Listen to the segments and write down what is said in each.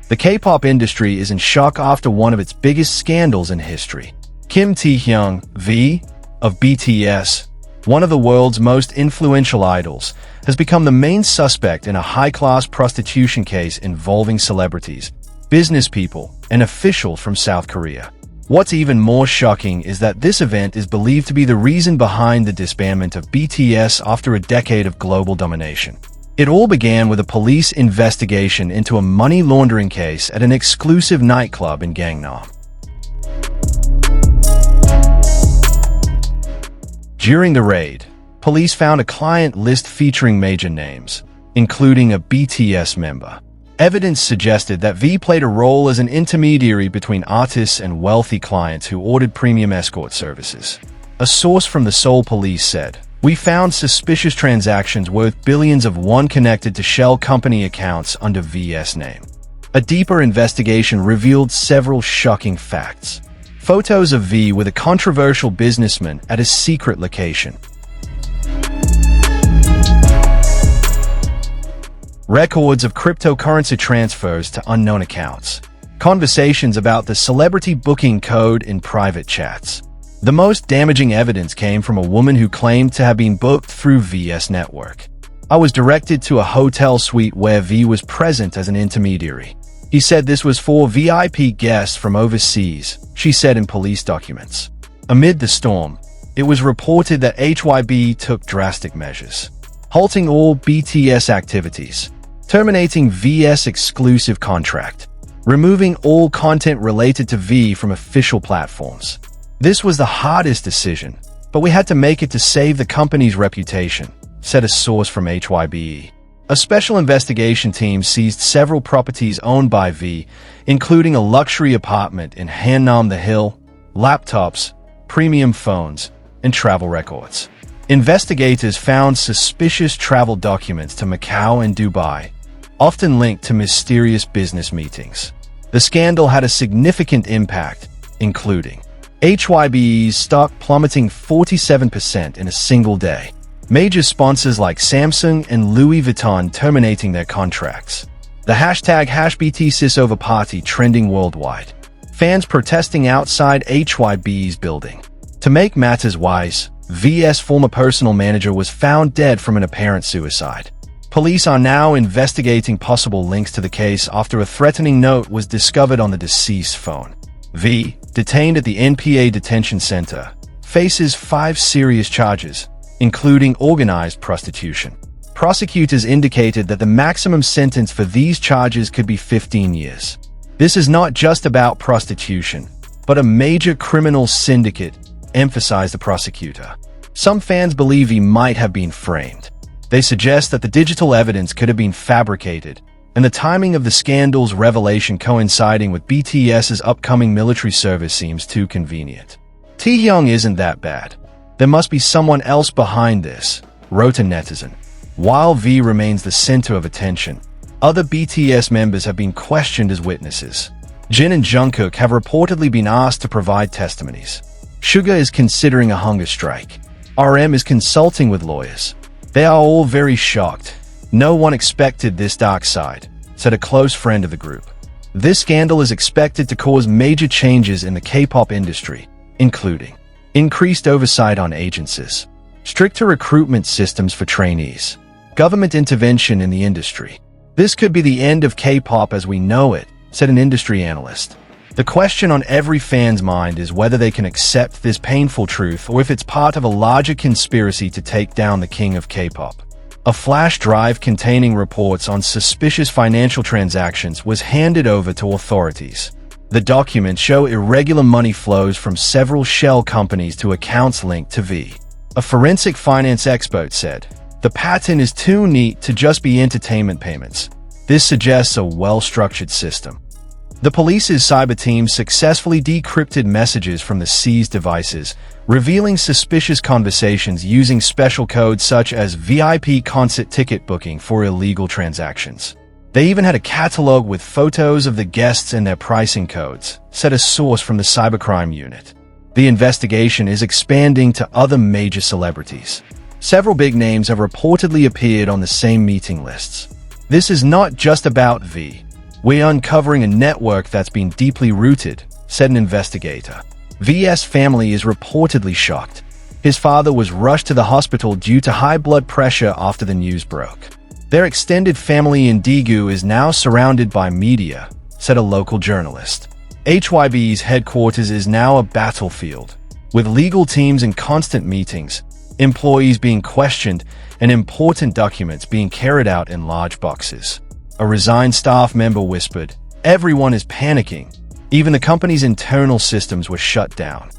The K-pop industry is in shock after one of its biggest scandals in history. Kim Taehyung, V, of BTS, one of the world's most influential idols, has become the main suspect in a high-class prostitution case involving celebrities, business people, and officials from South Korea. What's even more shocking is that this event is believed to be the reason behind the disbandment of BTS after a decade of global domination. It all began with a police investigation into a money laundering case at an exclusive nightclub in Gangnam. During the raid, police found a client list featuring major names, including a BTS member. Evidence suggested that V played a role as an intermediary between artists and wealthy clients who ordered premium escort services. A source from the Seoul police said, "We found suspicious transactions worth billions of won connected to shell company accounts under V's name." A deeper investigation revealed several shocking facts. Photos of V with a controversial businessman at a secret location. Records of cryptocurrency transfers to unknown accounts. Conversations about the celebrity booking code in private chats. The most damaging evidence came from a woman who claimed to have been booked through V's network. "I was directed to a hotel suite where V was present as an intermediary. He said this was for VIP guests from overseas," she said in police documents. Amid the storm, it was reported that HYB took drastic measures, halting all BTS activities, terminating V's exclusive contract, removing all content related to V from official platforms. "This was the hardest decision, but we had to make it to save the company's reputation," said a source from HYBE. A special investigation team seized several properties owned by V, including a luxury apartment in Hannam the Hill, laptops, premium phones, and travel records. Investigators found suspicious travel documents to Macau and Dubai, often linked to mysterious business meetings. The scandal had a significant impact, including HYBE's stock plummeting 47% in a single day, major sponsors like Samsung and Louis Vuitton terminating their contracts, the hashtag #BTSisover party trending worldwide, fans protesting outside HYBE's building. To make matters worse, V's former personal manager was found dead from an apparent suicide. Police are now investigating possible links to the case after a threatening note was discovered on the deceased's phone. V, detained at the NPA detention center, faces 5 serious charges, including organized prostitution. Prosecutors indicated that the maximum sentence for these charges could be 15 years. This is not just about prostitution, but a major criminal syndicate, emphasized the prosecutor. Some fans believe he might have been framed. They suggest that the digital evidence could have been fabricated, and the timing of the scandal's revelation coinciding with BTS's upcoming military service seems too convenient. "Taehyung isn't that bad. There must be someone else behind this," wrote a netizen. While V remains the center of attention, other BTS members have been questioned as witnesses. Jin and Jungkook have reportedly been asked to provide testimonies. Suga is considering a hunger strike. RM is consulting with lawyers. "They are all very shocked. No one expected this dark side," said a close friend of the group. This scandal is expected to cause major changes in the K-pop industry, including increased oversight on agencies, stricter recruitment systems for trainees, government intervention in the industry. "This could be the end of K-pop as we know it," said an industry analyst. The question on every fan's mind is whether they can accept this painful truth or if it's part of a larger conspiracy to take down the king of K-pop. A flash drive containing reports on suspicious financial transactions was handed over to authorities. The documents show irregular money flows from several shell companies to accounts linked to V. A forensic finance expert said, "The pattern is too neat to just be entertainment payments. This suggests a well-structured system." The police's cyber team successfully decrypted messages from the seized devices, revealing suspicious conversations using special codes such as VIP concert ticket booking for illegal transactions. They even had a catalog with photos of the guests and their pricing codes, said a source from the cybercrime unit. The investigation is expanding to other major celebrities. Several big names have reportedly appeared on the same meeting lists. This is not just about V. "We're uncovering a network that's been deeply rooted," said an investigator. V's family is reportedly shocked. His father was rushed to the hospital due to high blood pressure after the news broke. Their extended family in Daegu is now surrounded by media, said a local journalist. HYB's headquarters is now a battlefield, with legal teams in constant meetings, employees being questioned, and important documents being carried out in large boxes. A resigned staff member whispered, "Everyone is panicking. Even the company's internal systems were shut down."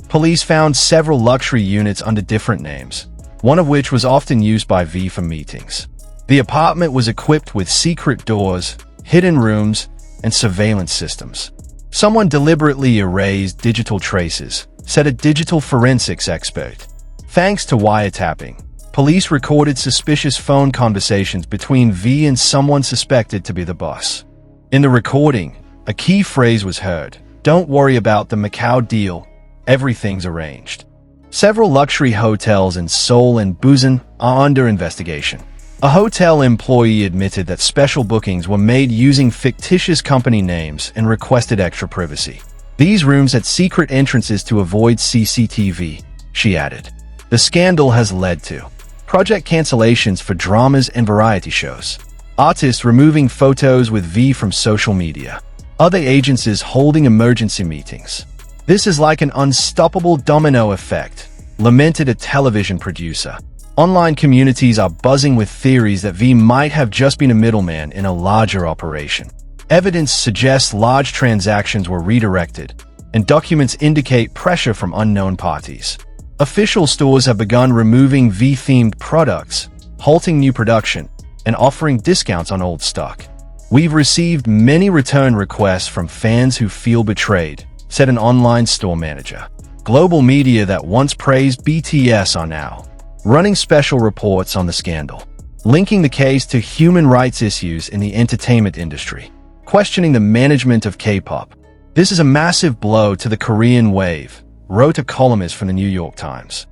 Police found several luxury units under different names, one of which was often used by V for meetings. The apartment was equipped with secret doors, hidden rooms, and surveillance systems. "Someone deliberately erased digital traces," said a digital forensics expert. Thanks to wiretapping, police recorded suspicious phone conversations between V and someone suspected to be the boss. In the recording, a key phrase was heard: "Don't worry about the Macau deal, everything's arranged." Several luxury hotels in Seoul and Busan are under investigation. A hotel employee admitted that special bookings were made using fictitious company names and requested extra privacy. "These rooms had secret entrances to avoid CCTV," she added. The scandal has led to project cancellations for dramas and variety shows, artists removing photos with V from social media, other agencies holding emergency meetings. "This is like an unstoppable domino effect," lamented a television producer. Online communities are buzzing with theories that V might have just been a middleman in a larger operation. Evidence suggests large transactions were redirected, and documents indicate pressure from unknown parties. Official stores have begun removing V-themed products, halting new production, and offering discounts on old stock. "We've received many return requests from fans who feel betrayed," said an online store manager. Global media that once praised BTS are now running special reports on the scandal, linking the case to human rights issues in the entertainment industry, questioning the management of K-pop. "This is a massive blow to the Korean wave," wrote a columnist from the New York Times.